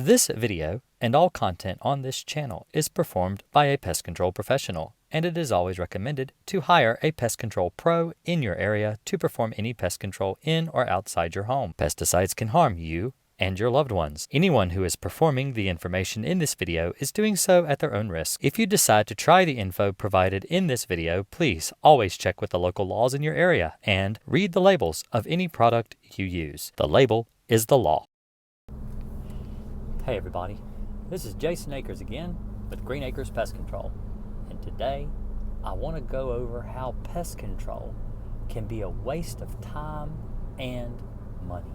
This video and all content on this channel is performed by a pest control professional, and it is always recommended to hire a pest control pro in your area to perform any pest control in or outside your home. Pesticides can harm you and your loved ones. Anyone who is performing the information in this video is doing so at their own risk. If you decide to try the info provided in this video, please always check with the local laws in your area and read the labels of any product you use. The label is the law. Hey everybody, this is Jason Akers again with Green Acres Pest Control, and today I want to go over how pest control can be a waste of time and money.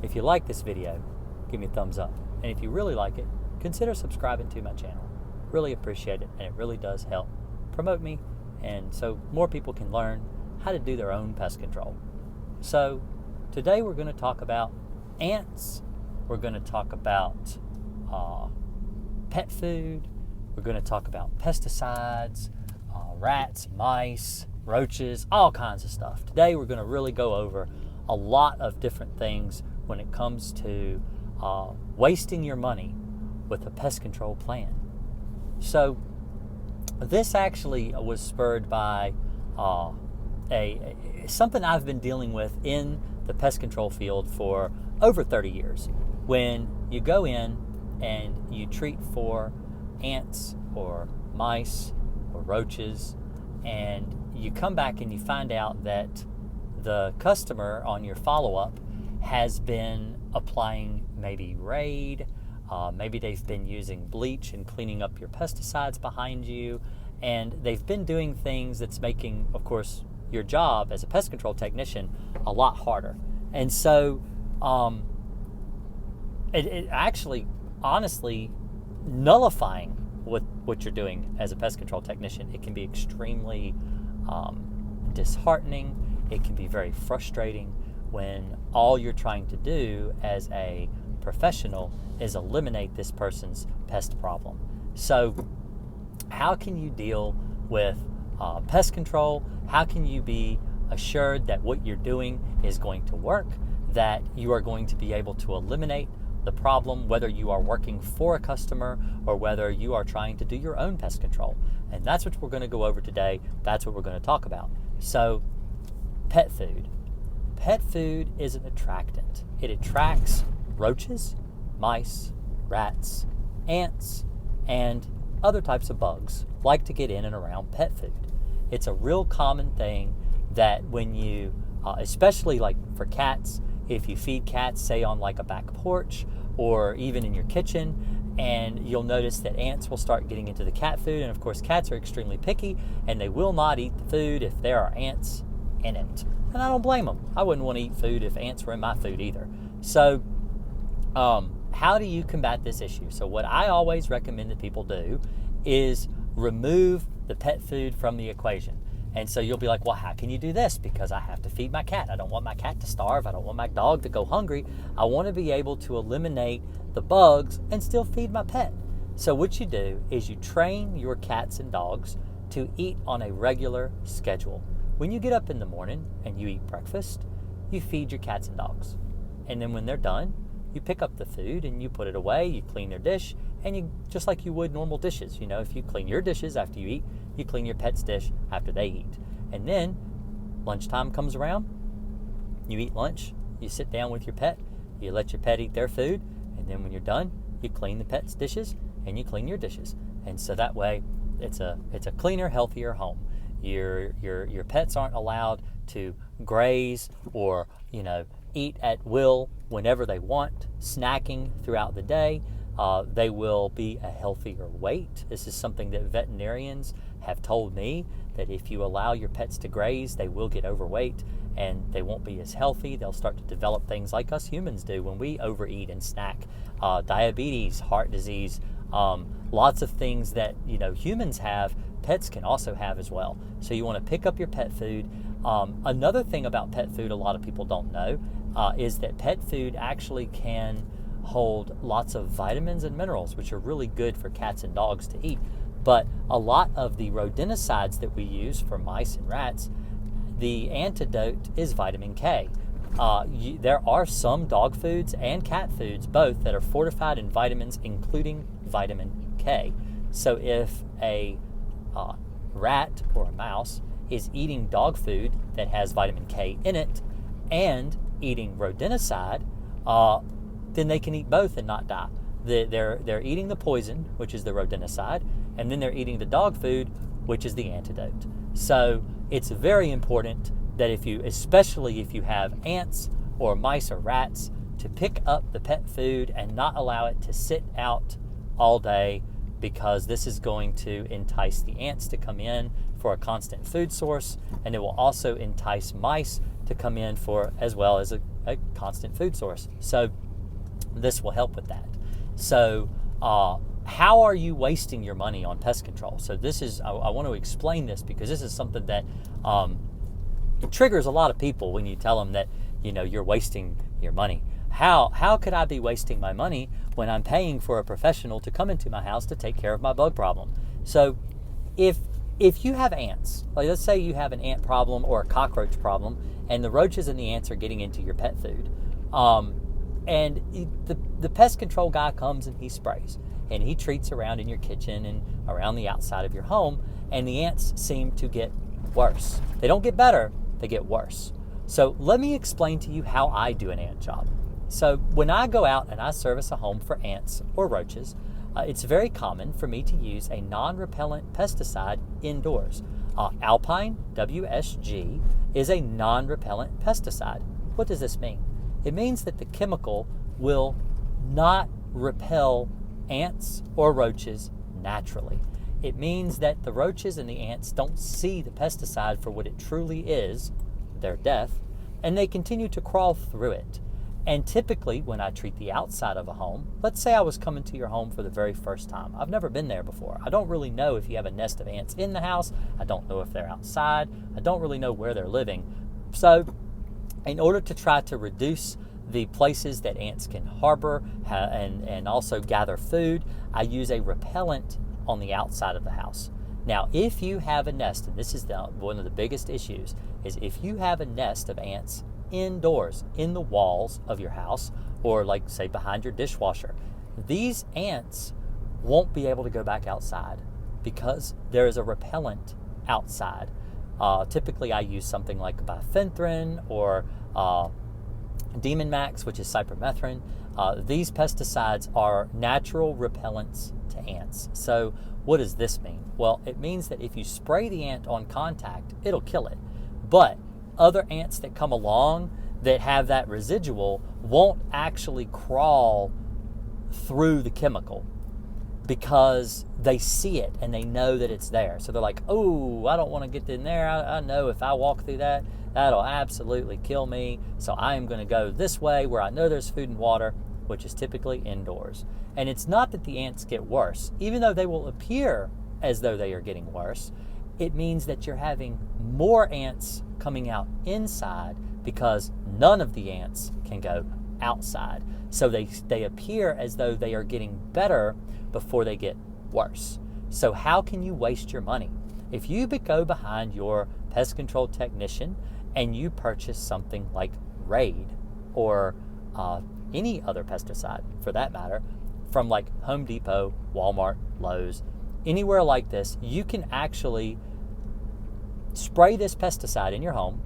If you like this video, give me a thumbs up, and if you really like it, consider subscribing to my channel. Really appreciate it, and it really does help promote me, and so more people can learn how to do their own pest control. So today we're going to talk about ants. We're going to talk about pet food. We're going to talk about pesticides, rats, mice, roaches, all kinds of stuff. Today we're going to really go over a lot of different things when it comes to wasting your money with a pest control plan. So this actually was spurred by something I've been dealing with in the pest control field for over 30 years. When you go in and you treat for ants or mice or roaches, and you come back and you find out that the customer on your follow-up has been applying maybe Raid, maybe they've been using bleach and cleaning up your pesticides behind you, and they've been doing things that's making, of course, your job as a pest control technician a lot harder. And so it actually, honestly, nullifying what you're doing as a pest control technician. It can be extremely disheartening. It can be very frustrating when all you're trying to do as a professional is eliminate this person's pest problem. So how can you deal with pest control? How can you be assured that what you're doing is going to work, that you are going to be able to eliminate the problem, whether you are working for a customer or whether you are trying to do your own pest control? And that's what we're going to go over today. That's what we're going to talk about. So, pet food. Pet food is an attractant. It attracts roaches, mice, rats, ants, and other types of bugs like to get in and around pet food. It's a real common thing that when you, especially like for cats, if you feed cats, say on like a back porch or even in your kitchen, and you'll notice that ants will start getting into the cat food. And of course, cats are extremely picky and they will not eat the food if there are ants in it. And I don't blame them. I wouldn't want to eat food if ants were in my food either. So how do you combat this issue? So what I always recommend that people do is remove the pet food from the equation. And so you'll be like, well, how can you do this? Because I have to feed my cat. I don't want my cat to starve. I don't want my dog to go hungry. I want to be able to eliminate the bugs and still feed my pet. So what you do is you train your cats and dogs to eat on a regular schedule. When you get up in the morning and you eat breakfast, you feed your cats and dogs. And then when they're done, you pick up the food and you put it away, you clean their dish, and you, just like you would normal dishes. You know, if you clean your dishes after you eat, you clean your pet's dish after they eat. And then lunchtime comes around, you eat lunch, you sit down with your pet, you let your pet eat their food, and then when you're done, you clean the pet's dishes and you clean your dishes. And so that way it's a cleaner, healthier home. Your pets aren't allowed to graze or, eat at will whenever they want, snacking throughout the day. They will be a healthier weight. This is something that veterinarians have told me, that if you allow your pets to graze, they will get overweight and they won't be as healthy. They'll start to develop things like us humans do when we overeat and snack. Diabetes, heart disease, lots of things that humans have, pets can also have as well. So you want to pick up your pet food. Another thing about pet food a lot of people don't know is that pet food actually can hold lots of vitamins and minerals, which are really good for cats and dogs to eat. But a lot of the rodenticides that we use for mice and rats, the antidote is vitamin K. there are some dog foods and cat foods, both, that are fortified in vitamins, including vitamin K. So if a rat or a mouse is eating dog food that has vitamin K in it and eating rodenticide, then they can eat both and not die. They're eating the poison, which is the rodenticide, and then they're eating the dog food, which is the antidote. So it's very important that especially if you have ants or mice or rats, to pick up the pet food and not allow it to sit out all day, because this is going to entice the ants to come in for a constant food source, and it will also entice mice to come in for as well as a constant food source. So this will help with that. So how are you wasting your money on pest control? So this is, I want to explain this because this is something that it triggers a lot of people when you tell them that, you're wasting your money. How could I be wasting my money when I'm paying for a professional to come into my house to take care of my bug problem? So if you have ants, like let's say you have an ant problem or a cockroach problem, and the roaches and the ants are getting into your pet food, and the pest control guy comes and he sprays, and he treats around in your kitchen and around the outside of your home, and the ants seem to get worse. They don't get better, they get worse. So let me explain to you how I do an ant job. So when I go out and I service a home for ants or roaches, it's very common for me to use a non-repellent pesticide indoors. Alpine WSG is a non-repellent pesticide. What does this mean? It means that the chemical will not repel ants or roaches naturally. It means that the roaches and the ants don't see the pesticide for what it truly is, their death, and they continue to crawl through it. And typically when I treat the outside of a home, let's say I was coming to your home for the very first time. I've never been there before. I don't really know if you have a nest of ants in the house. I don't know if they're outside. I don't really know where they're living. So in order to try to reduce the places that ants can harbor and also gather food, I use a repellent on the outside of the house. Now, if you have a nest, and this is one of the biggest issues, is if you have a nest of ants indoors, in the walls of your house, or like say behind your dishwasher, these ants won't be able to go back outside because there is a repellent outside. Typically I use something like bifenthrin or Demon Max, which is cypermethrin. These pesticides are natural repellents to ants. So what does this mean? Well, it means that if you spray the ant on contact, it'll kill it. But other ants that come along that have that residual won't actually crawl through the chemical because they see it and they know that it's there. So they're like, oh, I don't want to get in there. I know if I walk through that, that'll absolutely kill me. So I am going to go this way where I know there's food and water, which is typically indoors. And it's not that the ants get worse. Even though they will appear as though they are getting worse, it means that you're having more ants coming out inside because none of the ants can go outside. So they appear as though they are getting better before they get worse. So how can you waste your money? If you go behind your pest control technician and you purchase something like Raid or any other pesticide for that matter, from like Home Depot, Walmart, Lowe's, anywhere like this, you can actually spray this pesticide in your home.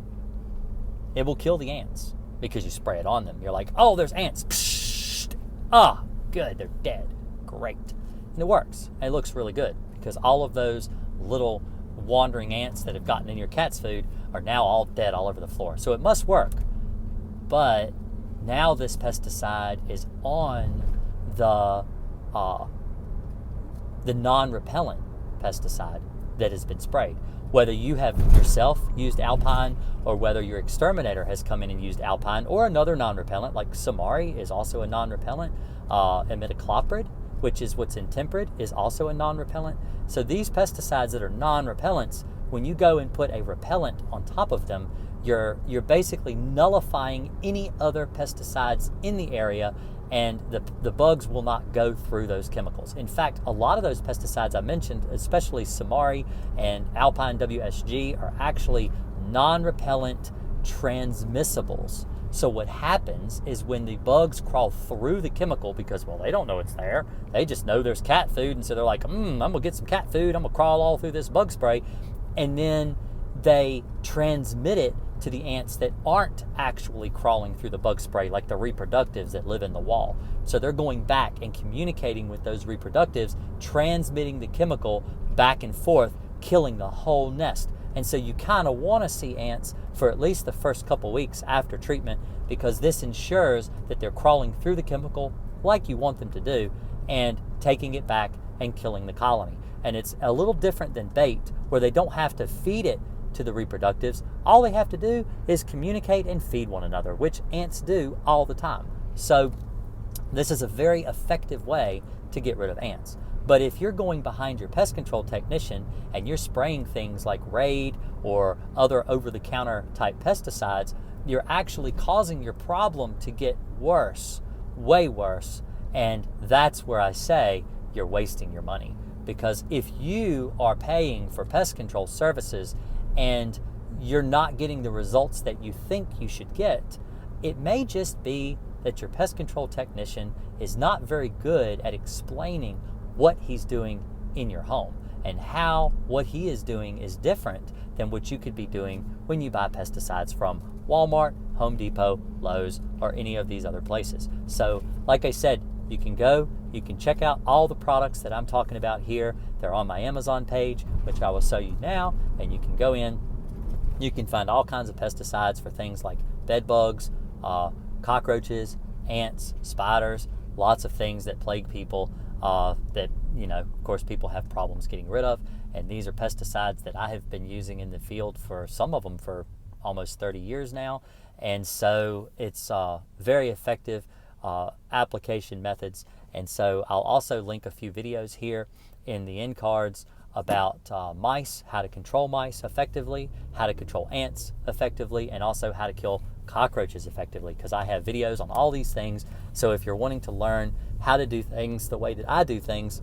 It will kill the ants because you spray it on them. You're like, oh, there's ants. Psst. Ah, good, they're dead. Great. And it works. And it looks really good because all of those little wandering ants that have gotten in your cat's food are now all dead all over the floor. So it must work. But now this pesticide is on the non-repellent pesticide that has been sprayed. Whether you have yourself used Alpine or whether your exterminator has come in and used Alpine or another non-repellent like Samari is also a non-repellent, imidacloprid, which is what's in Tempered, is also a non-repellent. So these pesticides that are non-repellents, when you go and put a repellent on top of them, you're basically nullifying any other pesticides in the area, and the bugs will not go through those chemicals. In fact, a lot of those pesticides I mentioned, especially Samari and Alpine WSG, are actually non-repellent transmissibles. So what happens is when the bugs crawl through the chemical, because, well, they don't know it's there. They just know there's cat food, and so they're like, I'm going to get some cat food. I'm going to crawl all through this bug spray. And then they transmit it to the ants that aren't actually crawling through the bug spray, like the reproductives that live in the wall. So they're going back and communicating with those reproductives, transmitting the chemical back and forth, killing the whole nest. And so you kind of want to see ants for at least the first couple weeks after treatment, because this ensures that they're crawling through the chemical like you want them to do and taking it back and killing the colony. And it's a little different than bait, where they don't have to feed it to the reproductives. All they have to do is communicate and feed one another, which ants do all the time. So this is a very effective way to get rid of ants. But if you're going behind your pest control technician and you're spraying things like Raid or other over-the-counter type pesticides, you're actually causing your problem to get worse, way worse. And that's where I say you're wasting your money. Because if you are paying for pest control services and you're not getting the results that you think you should get, it may just be that your pest control technician is not very good at explaining what he's doing in your home and how what he is doing is different than what you could be doing when you buy pesticides from Walmart, Home Depot, Lowe's, or any of these other places. So, like I said, you can go, you can check out all the products that I'm talking about here. They're on my Amazon page, which I will show you now, and you can go in. You can find all kinds of pesticides for things like bed bugs, cockroaches, ants, spiders, lots of things that plague people that, of course, people have problems getting rid of. And these are pesticides that I have been using in the field for some of them for almost 30 years now. And so it's very effective application methods. And so I'll also link a few videos here in the end cards about mice, how to control mice effectively, how to control ants effectively, and also how to kill cockroaches effectively, because I have videos on all these things. So if you're wanting to learn how to do things the way that I do things,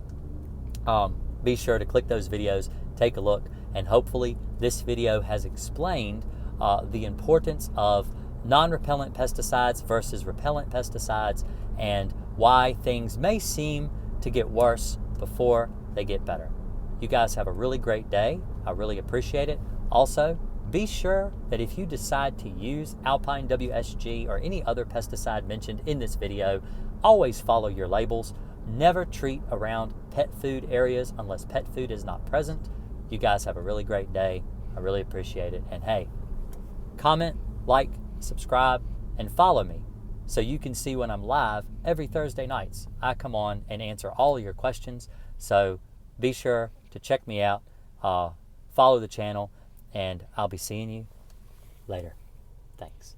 be sure to click those videos, take a look, and hopefully this video has explained the importance of non-repellent pesticides versus repellent pesticides and why things may seem to get worse before they get better. You guys have a really great day. I really appreciate it. Also, be sure that if you decide to use Alpine WSG or any other pesticide mentioned in this video, always follow your labels. Never treat around pet food areas unless pet food is not present. You guys have a really great day. I really appreciate it. And hey, comment, like, subscribe, and follow me so you can see when I'm live every Thursday nights. I come on and answer all of your questions. So be sure to check me out, follow the channel, and I'll be seeing you later. Thanks.